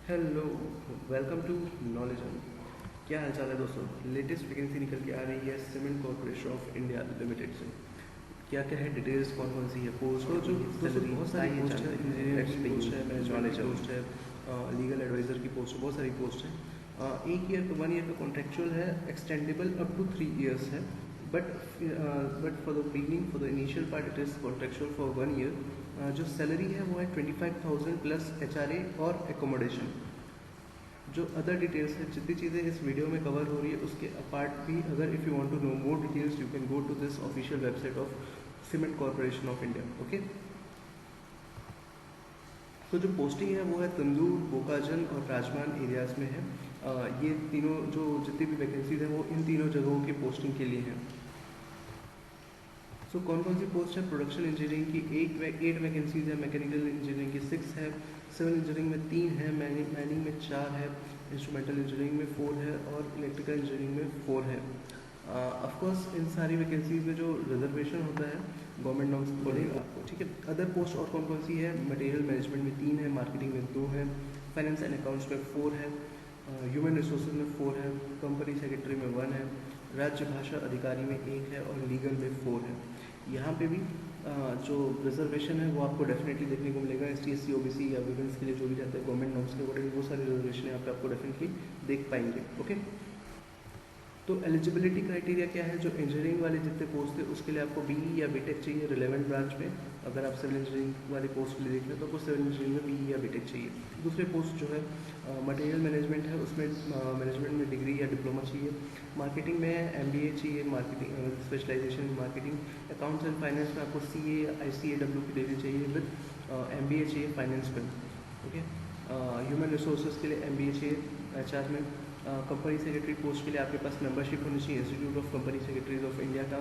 Hello, welcome to knowledge on. क्या हाल चाल है दोस्तों। लेटेस्ट वैकेंसी निकल के आ रही है cement corporation of India limited से। क्या क्या है डिटेल्स, कौन कौन सी है पोस्ट, तो जो दोस्तों सैलरी, बहुत सारी पोस्ट है, इंजीनियर की पोस्ट है, मैनेजमेंट की पोस्ट है, लीगल एडवाइज़र की पोस्ट है, बहुत सारी पोस्ट है। एक ईयर का 1 ईयर का कॉन्ट्रेक्चुअल है, एक्सटेंडेबल अप टू 3 years है। But for the beginning, for the initial part it is contractual for 1 year। जो सैलरी है वो है 25,000 प्लस HRA और एकोमोडेशन। जो अदर डिटेल्स है, जितनी चीज़ें इस वीडियो में कवर हो रही है उसके अपार्ट भी, अगर if you want to know more details you can go to this official website of cement corporation of India. Okay, तो जो पोस्टिंग है वो है तंदूर, बोकाजन और राजमान एरियाज़ में है। ये तीनों जो जितनी भी वैकेंसीज हैं वो इन तीनों जगहों की पोस्टिंग के लिए हैं। सो कौन कौन सी पोस्ट है। प्रोडक्शन इंजीनियरिंग की 8 वैकेंसीज है, मैकेनिकल इंजीनियरिंग की 6 है, सिविल इंजीनियरिंग में 3 है, माइनिंग में 4 है, इंस्ट्रूमेंटल इंजीनियरिंग में 4 है और इलेक्ट्रिकल इंजीनियरिंग में 4 है। ऑफकोर्स इन सारी वैकेंसीज में जो रिजर्वेशन होता है गवर्नमेंट नॉर्म्स अकॉर्डिंग आपको, ठीक है। अदर पोस्ट और कौन कौन सी है। मटेरियल मैनेजमेंट में 3 है, मार्केटिंग में 2 है, फाइनेंस एंड अकाउंट्स में 4 है, ह्यूमन रिसोर्सेज में 4 है, कंपनी सेक्रेटरी में 1 है, राज्य भाषा अधिकारी में 1 है और लीगल में 4 है। यहाँ पे भी जो रिजर्वेशन है वो आपको डेफिनेटली देखने को मिलेगा। ST SC OBC या वुमेन्स के लिए जो भी रहते हैं गवर्नमेंट नॉर्म्स के अकॉर्डिंग, वो सारे रिजर्वेशन यहाँ पे आपको डेफिनेटली देख पाएंगे। ओके, तो एलिजिबिलिटी क्राइटेरिया क्या है। जो इंजीनियरिंग वाले जितने पोस्ट थे उसके लिए आपको BE या BTech चाहिए रिलेवेंट ब्रांच में। अगर आप सिविल इंजीनियरिंग वाले पोस्ट के लिए देख रहे हैं तो आपको सिविल इंजीनियरिंग में BE या BTech चाहिए। दूसरे पोस्ट जो है मटेरियल मैनेजमेंट है, उसमें मैनेजमेंट में डिग्री या डिप्लोमा चाहिए। मार्केटिंग में MBA चाहिए, marketing specialisation in marketing. Accounts and finance में आपको CA ICAW की डिग्री चाहिए विद MBA चाहिए फाइनेंस में। ओके, ह्यूमन रिसोर्सेज के लिए MBA चाहिए HR में। कंपनी सेक्रेटरी पोस्ट के लिए आपके पास मेंबरशिप होनी चाहिए institute of company secretaries of India का।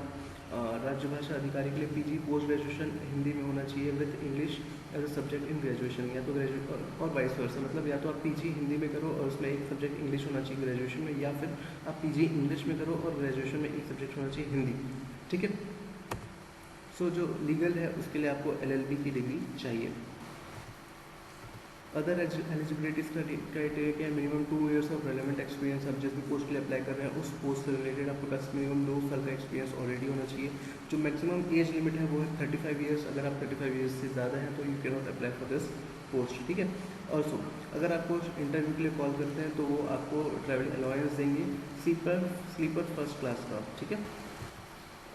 राज्य भाषा अधिकारी के लिए PG पोस्ट ग्रेजुएशन हिंदी में होना चाहिए with English as a subject in graduation, या तो ग्रेजुएट और वाइस वर्सा, मतलब या तो आप PG हिंदी में करो और उसमें एक सब्जेक्ट इंग्लिश होना चाहिए ग्रेजुएशन में, या फिर आप PG इंग्लिश में करो और ग्रेजुएशन में एक सब्जेक्ट होना चाहिए हिंदी, ठीक है। सो जो लीगल है उसके लिए आपको LLB की डिग्री चाहिए। अदर एलिजिबिलिटीज क्राइटेरिया क्या है। Minimum 2 years of relevant experience. आप जिस भी पोस्ट के लिए अप्लाई कर रहे हैं उस पोस्ट से रिलेटेड आपके पास मिनिमम 2 साल का एक्सपीरियंस ऑलरेडी होना चाहिए। जो मैक्सिमम एज लिमिट है वो है 35 years। अगर आप 35 years से ज़्यादा हैं तो you can not apply for this post, ठीक है। ऑल्सो अगर आपको इंटरव्यू के लिए कॉल करते हैं तो वो आपको ट्रैवल अलाउंस देंगे, स्लीपर फर्स्ट क्लास का, ठीक है।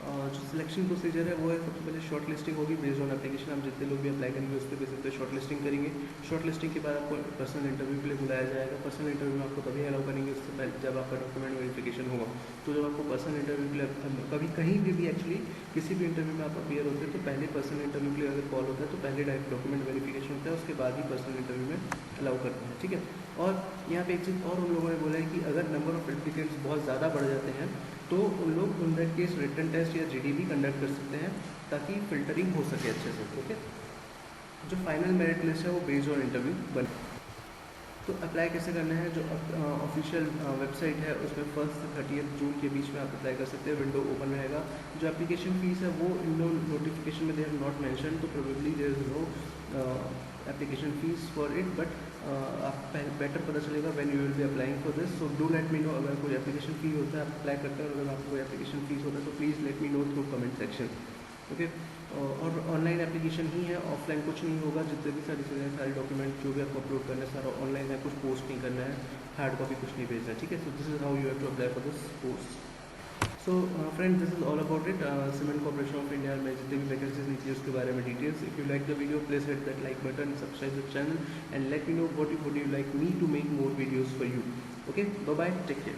जो सिलेक्शन प्रोसीजर है वो है, सबसे पहले शॉर्ट लिस्टिंग होगी बेस्ड ऑन एप्लीकेशन। आप जितने लोग भी अप्लाई करेंगे उस पर बेसिस पे शॉर्ट लिस्टिंग करेंगे। शॉर्ट लिस्टिंग के बाद आपको पर्सनल इंटरव्यू के लिए बुलाया जाएगा। पर्सनल इंटरव्यू में आपको तभी अलाउ करेंगे उससे पहले जब आपका डॉक्यूमेंट वेरिफिकेशन होगा। तो जब आपको पर्सनल इंटरव्यू के लिए कभी कहीं भी एक्चुअली किसी भी इंटरव्यू में आप अपीयर होते हैं तो पहले पर्सनल इंटरव्यू के लिए अगर कॉल होता है तो पहले डायरेक्ट डॉक्यूमेंट वेरिफिकेशन होता है, उसके बाद ही पर्सनल इंटरव्यू में अलाउ करते हैं, ठीक है। और यहाँ पे एक चीज़ और उन लोगों ने बोला है कि अगर नंबर ऑफ एप्लीकेंट्स बहुत ज़्यादा बढ़ जाते हैं तो उन लोग उन दैट केस रिटन टेस्ट या GD कंडक्ट कर सकते हैं ताकि फिल्टरिंग हो सके अच्छे से, ओके। जो फाइनल मेरिट लिस्ट है वो बेस्ड ऑन इंटरव्यू बने। तो अप्लाई कैसे करना है। जो ऑफिशियल वेबसाइट है उसमें 1st से 30th जून के बीच में आप अप्लाई कर सकते हैं। विंडो ओपन रहेगा। जो एप्लीकेशन फीस है वो इन नोटिफिकेशन में दे हैव नॉट मेंशन, तो probably there is no application fees for it, but आप बेटर पता चलेगा when you will be applying for this. So do let me know अगर कोई एप्लीकेशन फी होता है आप अप्लाई करते हैं, और अगर आपको कोई एप्लीकेशन फीस होता है तो please let me know through comment section, okay. और ऑनलाइन एप्लीकेशन ही है, ऑफलाइन कुछ नहीं होगा। जितने भी सारी चीज़ें, सारे डॉक्यूमेंट जो भी आपको अपलोड करना है सारा ऑनलाइन है, कुछ पोस्ट नहीं करना है, हार्ड कॉपी कुछ नहीं भेजना है, ठीक है। So this is how you have to apply for this post. So friend, this is all about it. Cement corporation of India में जितनी भी वैकेंसीज निकली उसके बारे में details. If you like the video please hit that like button, subscribe the channel and let me know what you like me to make more videos for you, okay. Bye bye, take care.